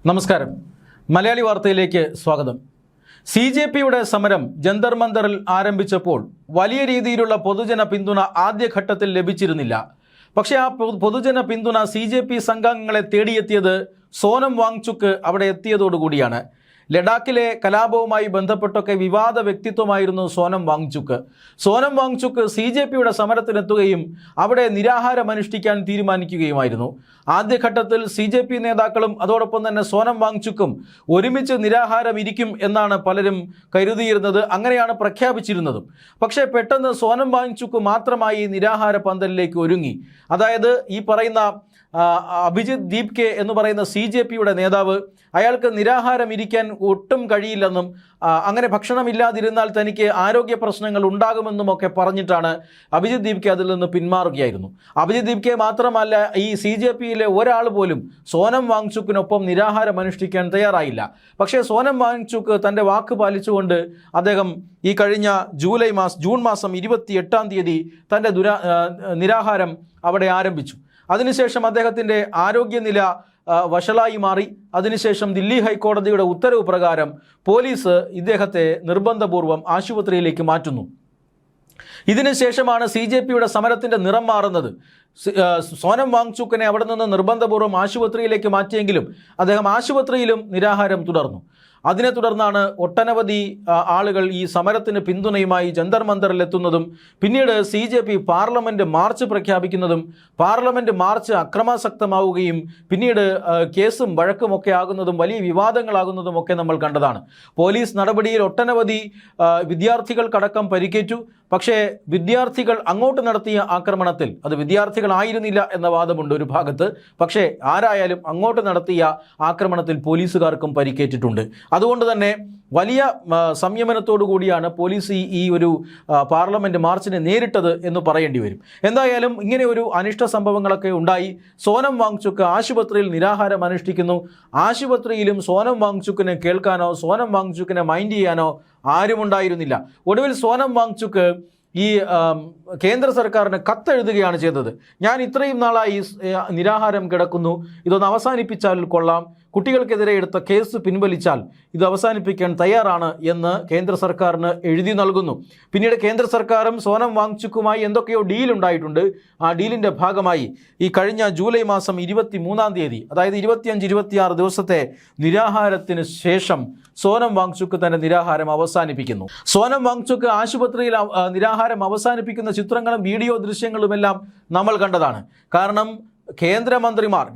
നമസ്കാരം. മലയാളി വാർത്തയിലേക്ക് സ്വാഗതം. CJPയുടെ സമരം ജന്തർ മന്ദറിൽ ആരംഭിച്ചപ്പോൾ വലിയ രീതിയിലുള്ള പൊതുജന പിന്തുണ ആദ്യഘട്ടത്തിൽ ലഭിച്ചിരുന്നില്ല. പക്ഷേ ആ പൊതുജന പിന്തുണ CJP സംഘാംഗങ്ങളെ തേടിയെത്തിയത് സോനം വാങ്ചുക്ക് അവിടെ എത്തിയതോടുകൂടിയാണ്. ലഡാക്കിലെ കലാപവുമായി ബന്ധപ്പെട്ടൊക്കെ വിവാദ വ്യക്തിത്വമായിരുന്നു സോനം വാങ്ചുക്ക്. സോനം വാങ്ചുക്ക് CJPയുടെ സമരത്തിനെത്തുകയും അവിടെ നിരാഹാരമനുഷ്ഠിക്കാൻ തീരുമാനിക്കുകയുമായിരുന്നു. ആദ്യഘട്ടത്തിൽ CJP നേതാക്കളും അതോടൊപ്പം തന്നെ സോനം വാങ്ചുക്കും ഒരുമിച്ച് നിരാഹാരം ഇരിക്കും എന്നാണ് പലരും കരുതിയിരുന്നത്. അങ്ങനെയാണ് പ്രഖ്യാപിച്ചിരുന്നതും. പക്ഷേ പെട്ടെന്ന് സോനം വാങ്ചുക്ക് മാത്രമായി നിരാഹാര പന്തലിലേക്ക് ഒരുങ്ങി. അതായത് ഈ പറയുന്ന അഭിജിത് ദീപ്കെ എന്ന് പറയുന്ന CJPയുടെ നേതാവ്, അയാൾക്ക് നിരാഹാരം ഇരിക്കാൻ ഒട്ടും കഴിയില്ലെന്നും അങ്ങനെ ഭക്ഷണമില്ലാതിരുന്നാൽ തനിക്ക് ആരോഗ്യ പ്രശ്നങ്ങൾ ഉണ്ടാകുമെന്നുമൊക്കെ പറഞ്ഞിട്ടാണ് അഭിജിത് ദീപ്കെ അതിൽ നിന്ന് പിന്മാറുകയായിരുന്നു. അഭിജിത് ദീപ്കെ മാത്രമല്ല, ഈ CJPയിലെ ഒരാൾ പോലും സോനം വാങ്ചുക്കിനൊപ്പം നിരാഹാരം അനുഷ്ഠിക്കാൻ തയ്യാറായില്ല. പക്ഷേ സോനം വാങ്ചുക്ക് തൻ്റെ വാക്ക് പാലിച്ചുകൊണ്ട് അദ്ദേഹം ഈ കഴിഞ്ഞ ജൂൺ മാസം 28-ാം തീയതി തൻ്റെ നിരാഹാരം അവിടെ ആരംഭിച്ചു. അതിനുശേഷം അദ്ദേഹത്തിൻ്റെ ആരോഗ്യനില വഷളായി മാറി. അതിനുശേഷം ദില്ലി ഹൈക്കോടതിയുടെ ഉത്തരവ് പ്രകാരം പോലീസ് ഇദ്ദേഹത്തെ നിർബന്ധപൂർവം ആശുപത്രിയിലേക്ക് മാറ്റുന്നു. ഇതിനുശേഷമാണ് CJPയുടെ സമരത്തിൻ്റെ നിറം മാറുന്നത്. സോനം വാങ്ചുക്കിനെ അവിടെ നിന്ന് നിർബന്ധപൂർവ്വം ആശുപത്രിയിലേക്ക് മാറ്റിയെങ്കിലും അദ്ദേഹം ആശുപത്രിയിലും നിരാഹാരം തുടർന്നു. അതിനെ തുടർന്നാണ് ഒട്ടനവധി ആളുകൾ ഈ സമരത്തിന് പിന്തുണയുമായി ജന്തർ മന്ദറിലെത്തുന്നതും പിന്നീട് CJP പാർലമെൻറ്റ് മാർച്ച് പ്രഖ്യാപിക്കുന്നതും പാർലമെൻറ്റ് മാർച്ച് അക്രമാസക്തമാവുകയും പിന്നീട് കേസും വഴക്കുമൊക്കെ ആകുന്നതും വലിയ വിവാദങ്ങളാകുന്നതും ഒക്കെ നമ്മൾ കണ്ടതാണ്. പോലീസ് നടപടിയിൽ ഒട്ടനവധി വിദ്യാർത്ഥികൾക്കടക്കം പരിക്കേറ്റു. പക്ഷേ വിദ്യാർത്ഥികൾ അങ്ങോട്ട് നടത്തിയ ആക്രമണത്തിൽ അത് വിദ്യാർത്ഥികളായിരുന്നില്ല എന്ന വാദമുണ്ട് ഒരു ഭാഗത്ത്. പക്ഷേ ആരായാലും അങ്ങോട്ട് നടത്തിയ ആക്രമണത്തിൽ പോലീസുകാർക്കും പരിക്കേറ്റിട്ടുണ്ട്. അതുകൊണ്ട് തന്നെ വലിയ സംയമനത്തോടു കൂടിയാണ് പോലീസ് ഈ ഒരു പാർലമെൻറ്റ് മാർച്ചിനെ നേരിട്ടത് എന്ന് പറയേണ്ടി വരും. എന്തായാലും ഇങ്ങനെ ഒരു അനിഷ്ട സംഭവങ്ങളൊക്കെ ഉണ്ടായി. സോനം വാങ്ചുക്ക് ആശുപത്രിയിൽ നിരാഹാരം അനുഷ്ഠിക്കുന്നു. ആശുപത്രിയിലും സോനം വാങ്ചുക്കിനെ കേൾക്കാനോ സോനം വാങ്ചുക്കിനെ മൈൻഡ് ചെയ്യാനോ ആരുമുണ്ടായിരുന്നില്ല. ഒടുവിൽ സോനം വാങ്ചുക്ക് ഈ കേന്ദ്ര സർക്കാരിന് കത്തെഴുതുകയാണ് ചെയ്തത്. ഞാൻ ഇത്രയും നാളായി നിരാഹാരം കിടക്കുന്നു, ഇതൊന്ന് അവസാനിപ്പിച്ചാൽ കൊള്ളാം, കുട്ടികൾക്കെതിരെ എടുത്ത കേസ് പിൻവലിച്ചാൽ ഇത് അവസാനിപ്പിക്കാൻ തയ്യാറാണ് എന്ന് കേന്ദ്ര സർക്കാരിന് എഴുതി നൽകുന്നു. പിന്നീട് കേന്ദ്ര സർക്കാരും സോനം വാങ്ചുക്കുമായി എന്തൊക്കെയോ ഡീലുണ്ടായിട്ടുണ്ട്. ആ ഡീലിൻ്റെ ഭാഗമായി ഈ കഴിഞ്ഞ ജൂലൈ മാസം 23-ാം തീയതി, അതായത് 25-26 ദിവസത്തെ നിരാഹാരത്തിന് ശേഷം സോനം വാങ്ചുക്ക് തൻ്റെ നിരാഹാരം അവസാനിപ്പിക്കുന്നു. സോനം വാങ്ചുക്ക് ആശുപത്രിയിൽ നിരാഹാരം അവസാനിപ്പിക്കുന്ന ചിത്രങ്ങളും വീഡിയോ ദൃശ്യങ്ങളുമെല്ലാം നമ്മൾ കണ്ടതാണ്. കാരണം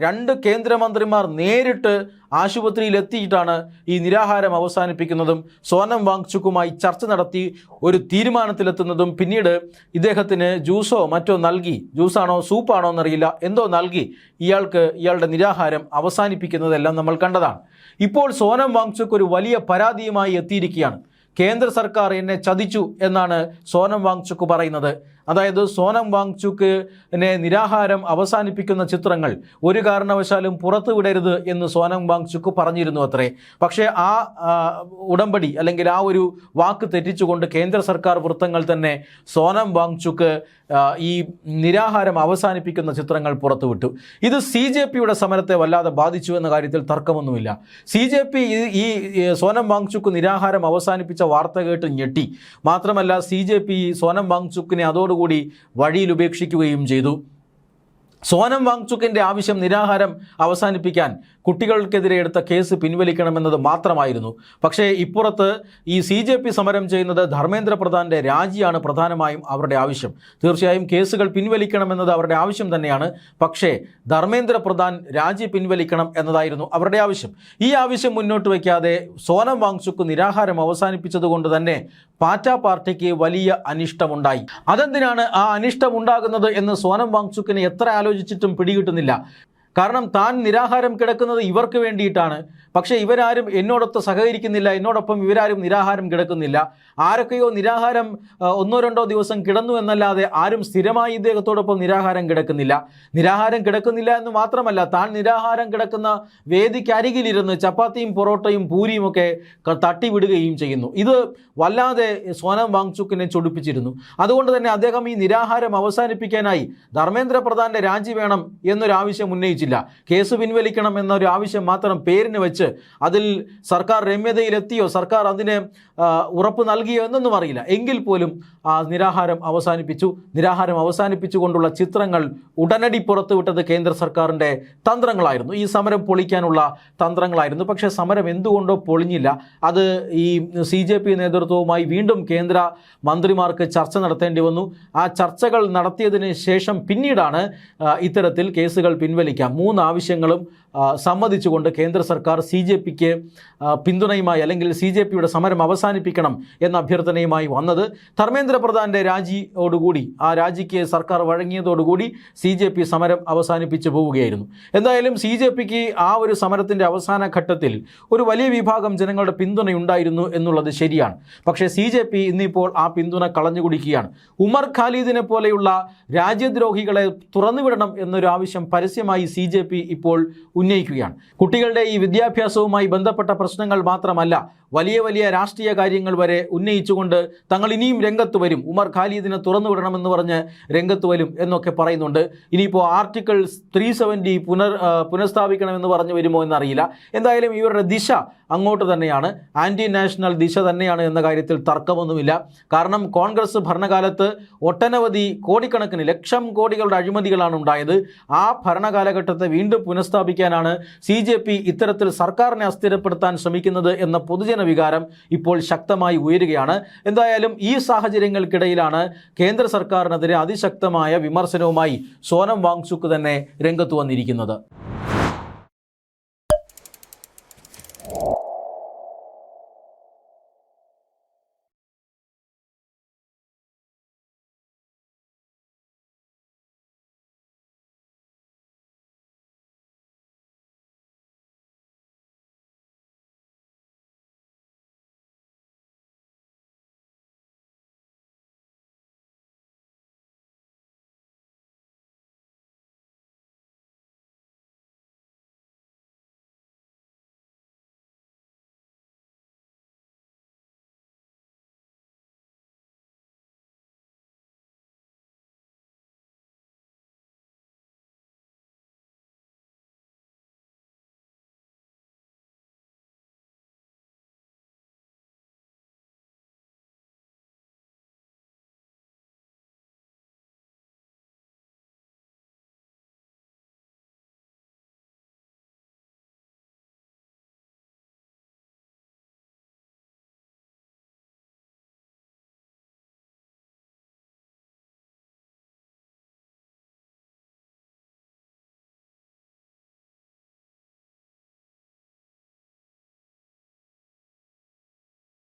രണ്ട് കേന്ദ്രമന്ത്രിമാർ നേരിട്ട് ആശുപത്രിയിൽ എത്തിയിട്ടാണ് ഈ നിരാഹാരം അവസാനിപ്പിക്കുന്നതും സോനം വാങ്ചുക്കുമായി ചർച്ച നടത്തി ഒരു തീരുമാനത്തിലെത്തുന്നതും പിന്നീട് ഇദ്ദേഹത്തിന് ജ്യൂസോ മറ്റോ നൽകി, ജ്യൂസാണോ സൂപ്പാണോ എന്നറിയില്ല, എന്തോ നൽകി ഇയാളുടെ നിരാഹാരം അവസാനിപ്പിക്കുന്നതെല്ലാം നമ്മൾ കണ്ടതാണ്. ഇപ്പോൾ സോനം വാങ്ചുക്ക് ഒരു വലിയ പരാതിയുമായി എത്തിയിരിക്കുകയാണ്. കേന്ദ്ര സർക്കാർ എന്നെ ചതിച്ചു എന്നാണ് സോനം വാങ്ചുക്ക് പറയുന്നത്. അതായത് സോനം വാങ്ചുക്കിനെ നിരാഹാരം അവസാനിപ്പിക്കുന്ന ചിത്രങ്ങൾ ഒരു കാരണവശാലും പുറത്തു വിടരുത് എന്ന് സോനം വാങ്ചുക്ക് പറഞ്ഞിരുന്നു അത്രേ. പക്ഷേ ആ ഉടമ്പടി അല്ലെങ്കിൽ ആ ഒരു വാക്ക് തെറ്റിച്ചുകൊണ്ട് കേന്ദ്ര സർക്കാർ വൃത്തങ്ങൾ തന്നെ സോനം വാങ്ചുക്ക് ഈ നിരാഹാരം അവസാനിപ്പിക്കുന്ന ചിത്രങ്ങൾ പുറത്തുവിട്ടു. ഇത് CJPയുടെ സമരത്തെ വല്ലാതെ ബാധിച്ചു എന്ന കാര്യത്തിൽ തർക്കമൊന്നുമില്ല. CJP ഈ സോനം വാങ്ചുക്ക് നിരാഹാരം അവസാനിപ്പിച്ച വാർത്ത കേട്ട് ഞെട്ടി. മാത്രമല്ല CJP സോനം വാങ്ചുക്കിനെ അതോടുകൂടി വഴിയിൽ ഉപേക്ഷിക്കുകയും ചെയ്തു. സോനം വാങ്ചുക്കിൻ്റെ ആവശ്യം നിരാഹാരം അവസാനിപ്പിക്കാൻ കുട്ടികൾക്കെതിരെ എടുത്ത കേസ് പിൻവലിക്കണമെന്നത് മാത്രമായിരുന്നു. പക്ഷേ ഇപ്പുറത്ത് ഈ CJP സമരം ചെയ്യുന്നത് ധർമ്മേന്ദ്ര പ്രധാൻ്റെ രാജിയാണ് പ്രധാനമായും അവരുടെ ആവശ്യം. തീർച്ചയായും കേസുകൾ പിൻവലിക്കണമെന്നത് അവരുടെ ആവശ്യം തന്നെയാണ്. പക്ഷേ ധർമ്മേന്ദ്ര പ്രധാൻ രാജി പിൻവലിക്കണം എന്നതായിരുന്നു അവരുടെ ആവശ്യം. ഈ ആവശ്യം മുന്നോട്ട് വയ്ക്കാതെ സോനം വാങ്ചുക്ക് നിരാഹാരം അവസാനിപ്പിച്ചതുകൊണ്ട് തന്നെ പാറ്റ പാർട്ടിക്ക് വലിയ അനിഷ്ടമുണ്ടായി. അതെന്തിനാണ് ആ അനിഷ്ടം ഉണ്ടാകുന്നത് എന്ന് സോനം വാങ്ചുക്കിന് എത്ര ആലോചിച്ചിട്ടും പിടികിട്ടുന്നില്ല. കാരണം താൻ നിരാഹാരം കിടക്കുന്നത് ഇവർക്ക് വേണ്ടിയിട്ടാണ്. പക്ഷേ ഇവരാരും എന്നോടൊത്ത് സഹകരിക്കുന്നില്ല, എന്നോടൊപ്പം ഇവരാരും നിരാഹാരം കിടക്കുന്നില്ല. ആരൊക്കെയോ നിരാഹാരം 1-2 ദിവസം കിടന്നു എന്നല്ലാതെ ആരും സ്ഥിരമായി ഇദ്ദേഹത്തോടൊപ്പം നിരാഹാരം കിടക്കുന്നില്ല. നിരാഹാരം കിടക്കുന്നില്ല എന്ന് മാത്രമല്ല, താൻ നിരാഹാരം കിടക്കുന്ന വേദിക്കരികിലിരുന്ന് ചപ്പാത്തിയും പൊറോട്ടയും പൂരിയും ഒക്കെ തട്ടിവിടുകയും ചെയ്യുന്നു. ഇത് വല്ലാതെ സോനം വാങ്ചുക്കിനെ ചൊടിപ്പിച്ചിരുന്നു. അതുകൊണ്ട് തന്നെ അദ്ദേഹം ഈ നിരാഹാരം അവസാനിപ്പിക്കാനായി ധർമ്മേന്ദ്ര പ്രധാൻ്റെ രാജി വേണം എന്നൊരാവശ്യം ഉന്നയിച്ചിരുന്നു. അവസാനിപ്പിച്ചില്ല. കേസ് പിൻവലിക്കണം എന്നൊരു ആവശ്യം മാത്രം പേരിന് വെച്ച് അതിൽ സർക്കാർ രമ്യതയിലെത്തിയോ, സർക്കാർ അതിന് ഉറപ്പ് നൽകിയോ എന്നൊന്നും അറിയില്ല. എങ്കിൽ പോലും നിരാഹാരം അവസാനിപ്പിച്ചുകൊണ്ടുള്ള ചിത്രങ്ങൾ ഉടനടി പുറത്തുവിട്ടത് കേന്ദ്ര സർക്കാരിൻ്റെ തന്ത്രങ്ങളായിരുന്നു. ഈ സമരം പൊളിക്കാനുള്ള തന്ത്രങ്ങളായിരുന്നു. പക്ഷേ സമരം എന്തുകൊണ്ടോ പൊളിഞ്ഞില്ല. അത് ഈ CJP നേതൃത്വവുമായി വീണ്ടും കേന്ദ്ര മന്ത്രിമാർക്ക് ചർച്ച നടത്തേണ്ടി വന്നു. ആ ചർച്ചകൾ നടത്തിയതിന് ശേഷം പിന്നീടാണ് ഇത്തരത്തിൽ കേസുകൾ പിൻവലിക്കാം 3 ആവശ്യങ്ങളും സമ്മതിച്ചുകൊണ്ട് കേന്ദ്ര സർക്കാർ CJPക്ക് പിന്തുണയുമായി അല്ലെങ്കിൽ CJPയുടെ സമരം അവസാനിപ്പിക്കണം എന്ന അഭ്യർത്ഥനയുമായി വന്നത്. ധർമ്മേന്ദ്ര പ്രധാൻ്റെ രാജിയോടുകൂടി, ആ രാജിക്ക് സർക്കാർ വഴങ്ങിയതോടുകൂടി CJP സമരം അവസാനിപ്പിച്ചു പോവുകയായിരുന്നു. എന്തായാലും CJPക്ക് ആ ഒരു സമരത്തിൻ്റെ അവസാന ഘട്ടത്തിൽ ഒരു വലിയ വിഭാഗം ജനങ്ങളുടെ പിന്തുണയുണ്ടായിരുന്നു എന്നുള്ളത് ശരിയാണ്. പക്ഷേ CJP ഇന്നിപ്പോൾ ആ പിന്തുണ കളഞ്ഞുകുടിക്കുകയാണ്. ഉമർ ഖാലിദിനെ പോലെയുള്ള രാജ്യദ്രോഹികളെ തുറന്നുവിടണം എന്നൊരു ആവശ്യം പരസ്യമായി CJP ഇപ്പോൾ ഉന്നയിക്കുകയാണ്. കുട്ടികളുടെ ഈ വിദ്യാഭ്യാസവുമായി ബന്ധപ്പെട്ട പ്രശ്നങ്ങൾ മാത്രമല്ല, വലിയ വലിയ രാഷ്ട്രീയ കാര്യങ്ങൾ വരെ ഉന്നയിച്ചുകൊണ്ട് തങ്ങൾ ഇനിയും രംഗത്ത് വരും, ഉമർ ഖാലിദിനെ തുറന്നുവിടണമെന്ന് പറഞ്ഞ് രംഗത്ത് വരും എന്നൊക്കെ പറയുന്നുണ്ട്. ഇനിയിപ്പോൾ ആർട്ടിക്കിൾ 370 പുനഃസ്ഥാപിക്കണമെന്ന് പറഞ്ഞു വരുമോ എന്നറിയില്ല. എന്തായാലും ഇവരുടെ ദിശ അങ്ങോട്ട് തന്നെയാണ്, ആൻറ്റി നാഷണൽ ദിശ തന്നെയാണ് എന്ന കാര്യത്തിൽ തർക്കമൊന്നുമില്ല. കാരണം കോൺഗ്രസ് ഭരണകാലത്ത് ഒട്ടനവധി കോടിക്കണക്കിന് ലക്ഷം കോടികളുടെ അഴിമതികളാണ് ഉണ്ടായത്. ആ ഭരണകാലഘട്ടത്തെ വീണ്ടും പുനഃസ്ഥാപിക്കാനാണ് CJP ഇത്തരത്തിൽ സർക്കാരിനെ അസ്ഥിരപ്പെടുത്താൻ ശ്രമിക്കുന്നത് എന്ന പൊതുജന വികാരം ഇപ്പോൾ ശക്തമായി ഉയരുകയാണ്. എന്തായാലും ഈ സാഹചര്യങ്ങൾക്കിടയിലാണ് കേന്ദ്ര സർക്കാരിനെതിരെ അതിശക്തമായ വിമർശനവുമായി സോനം വാങ്ചുക് തന്നെ രംഗത്ത് വന്നിരിക്കുന്നത്.